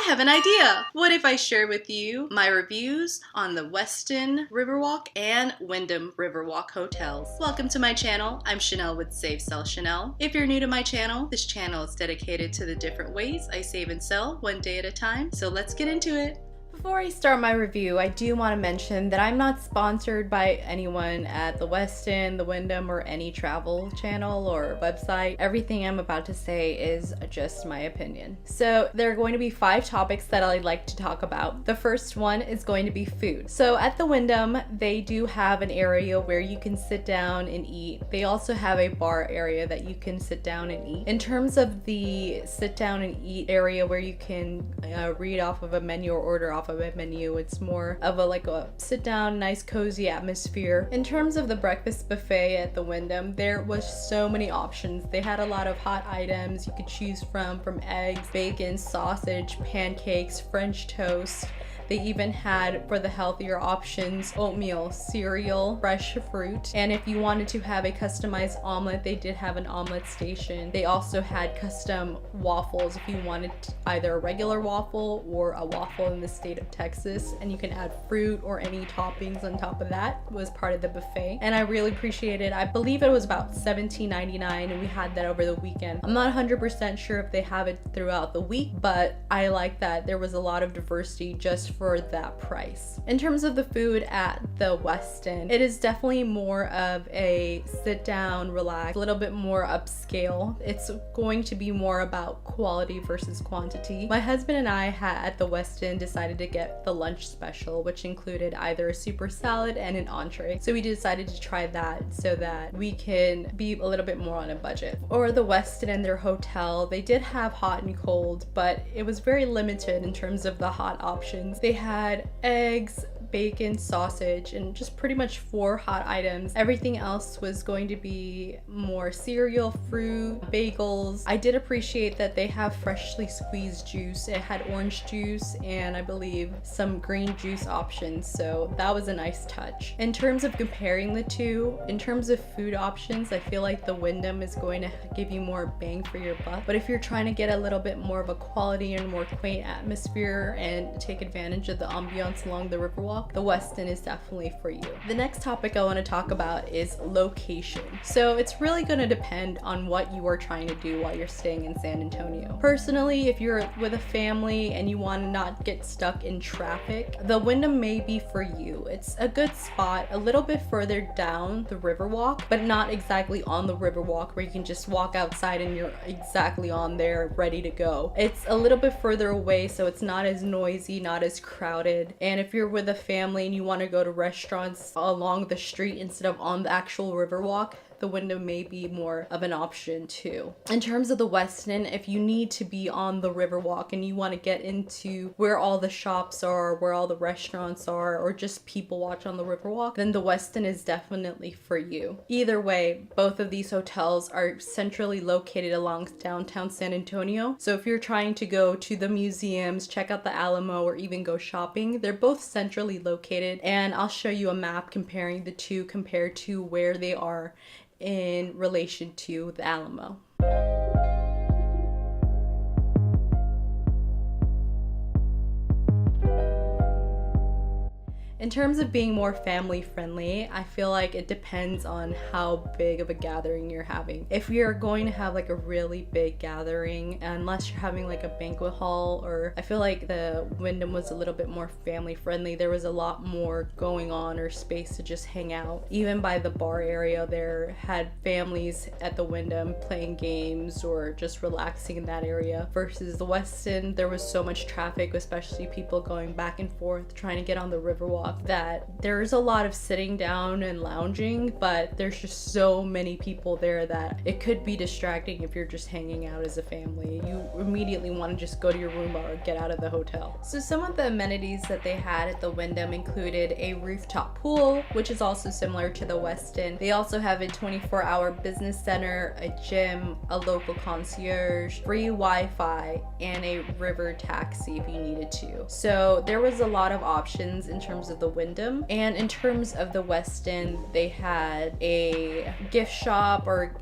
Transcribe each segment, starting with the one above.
have an idea! What if I share with you my reviews on the Westin Riverwalk and Wyndham Riverwalk hotels? Welcome to my channel. I'm Chanel with Save Sell Chanel. If you're new to my channel, this channel is dedicated to the different ways I save and sell one day at a time. So let's get into it. Before I start my review, I do want to mention that I'm not sponsored by anyone at the Westin, the Wyndham, or any travel channel or website. Everything I'm about to say is just my opinion. So there are going to be 5 topics that I'd like to talk about. The first one is going to be food. So at the Wyndham, they do have an area where you can sit down and eat. They also have a bar area that you can sit down and eat. In terms of the sit down and eat area where you can read off of a menu or order off of a menu, it's more of a sit down, nice cozy atmosphere. In terms of the breakfast buffet at the Wyndham, there was so many options. They had a lot of hot items you could choose from eggs, bacon, sausage, pancakes, French toast. They even had, for the healthier options, oatmeal, cereal, fresh fruit, and if you wanted to have a customized omelet, they did have an omelet station. They also had custom waffles if you wanted either a regular waffle or a waffle in the state of Texas, and you can add fruit or any toppings on top of that. It was part of the buffet, and I really appreciate it. I believe it was about $17.99, and we had that over the weekend. I'm not 100% sure if they have it throughout the week, but I like that there was a lot of diversity just for that price. In terms of the food at the Westin, it is definitely more of a sit down, relax, a little bit more upscale. It's going to be more about quality versus quantity. My husband and I at the Westin decided to get the lunch special, which included either a super salad and an entree. So we decided to try that so that we can be a little bit more on a budget. Or the Westin and their hotel, they did have hot and cold, but it was very limited in terms of the hot options. They had eggs, bacon, sausage, and just pretty much 4 hot items. Everything else was going to be more cereal, fruit, bagels. I did appreciate that they have freshly squeezed juice. It had orange juice and I believe some green juice options, so that was a nice touch. In terms of comparing the two, in terms of food options, I feel like the Wyndham is going to give you more bang for your buck, but if you're trying to get a little bit more of a quality and more quaint atmosphere and take advantage of the ambiance along the Riverwalk, the Westin is definitely for you. The next topic I want to talk about is location. So it's really going to depend on what you are trying to do while you're staying in San Antonio. Personally, if you're with a family and you want to not get stuck in traffic, the Wyndham may be for you. It's a good spot a little bit further down the Riverwalk, but not exactly on the Riverwalk where you can just walk outside and you're exactly on there ready to go. It's a little bit further away, so it's not as noisy, not as crowded, and if you're with a family and you want to go to restaurants along the street instead of on the actual Riverwalk, the Wyndham may be more of an option too. In terms of the Westin, if you need to be on the Riverwalk and you want to get into where all the shops are, where all the restaurants are, or just people watch on the Riverwalk, then the Westin is definitely for you. Either way, both of these hotels are centrally located along downtown San Antonio. So if you're trying to go to the museums, check out the Alamo, or even go shopping, they're both centrally located, and I'll show you a map comparing the two compared to where they are in relation to the Alamo. In terms of being more family friendly, I feel like it depends on how big of a gathering you're having. If you're going to have like a really big gathering, unless you're having like a banquet hall, or I feel like the Wyndham was a little bit more family friendly. There was a lot more going on or space to just hang out. Even by the bar area, there had families at the Wyndham playing games or just relaxing in that area. Versus the Westin, there was so much traffic, especially people going back and forth trying to get on the Riverwalk, that there's a lot of sitting down and lounging, but there's just so many people there that it could be distracting if you're just hanging out as a family. You immediately want to just go to your room or get out of the hotel. So some of the amenities that they had at the Wyndham included a rooftop pool, which is also similar to the Westin. They also have a 24-hour business center, a gym, a local concierge, free Wi-Fi, and a river taxi if you needed to. So there was a lot of options in terms of of the Wyndham. And in terms of the Westin, they had a gift shop or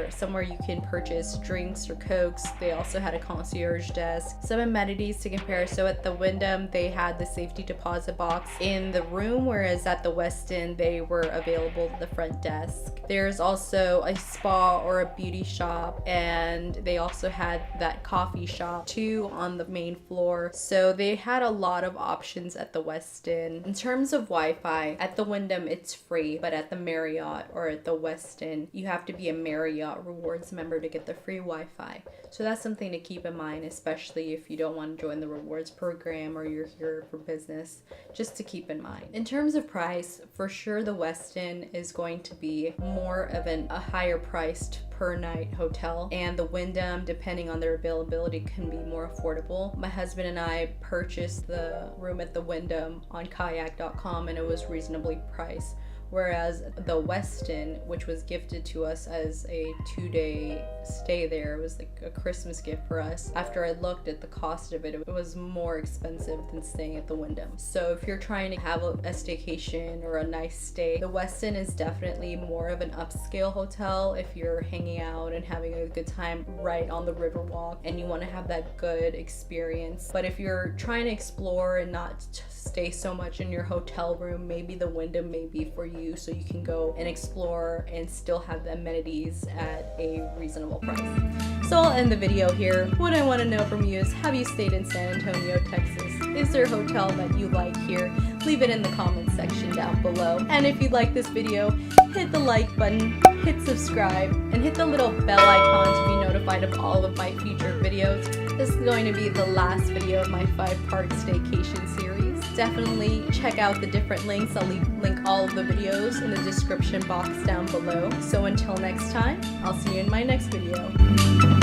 somewhere you can purchase drinks or cokes. They also had a concierge desk, some amenities to compare. So at the Wyndham, they had the safety deposit box in the room, whereas at the Westin, they were available at the front desk. There's also a spa or a beauty shop, and they also had that coffee shop too on the main floor. So they had a lot of options at the Westin. In terms of Wi-Fi, at the Wyndham it's free, but at the Marriott or at the Westin, you have to be a Marriott Rewards member to get the free Wi-Fi. So that's something to keep in mind, especially if you don't want to join the rewards program or you're here for business, just to keep in mind. In terms of price, for sure the Westin is going to be more of a higher priced per night hotel, and the Wyndham, depending on their availability, can be more affordable. My husband and I purchased the room at the Wyndham on kayak.com and it was reasonably priced. Whereas the Westin, which was gifted to us as a 2-day stay there, it was like a Christmas gift for us. After I looked at the cost of it, it was more expensive than staying at the Wyndham. So if you're trying to have a staycation or a nice stay, the Westin is definitely more of an upscale hotel if you're hanging out and having a good time right on the Riverwalk and you want to have that good experience. But if you're trying to explore and not stay so much in your hotel room, maybe the Wyndham may be for you, so you can go and explore and still have the amenities at a reasonable price. So I'll end the video here. What I want to know from you is, have you stayed in San Antonio, Texas? Is there a hotel that you like here? Leave it in the comments section down below. And if you like this video, hit the like button, hit subscribe, and hit the little bell icon to be notified of all of my future videos. This is going to be the last video of my 5-part staycation series. Definitely check out the different links. I'll link all of the videos in the description box down below. So until next time, I'll see you in my next video.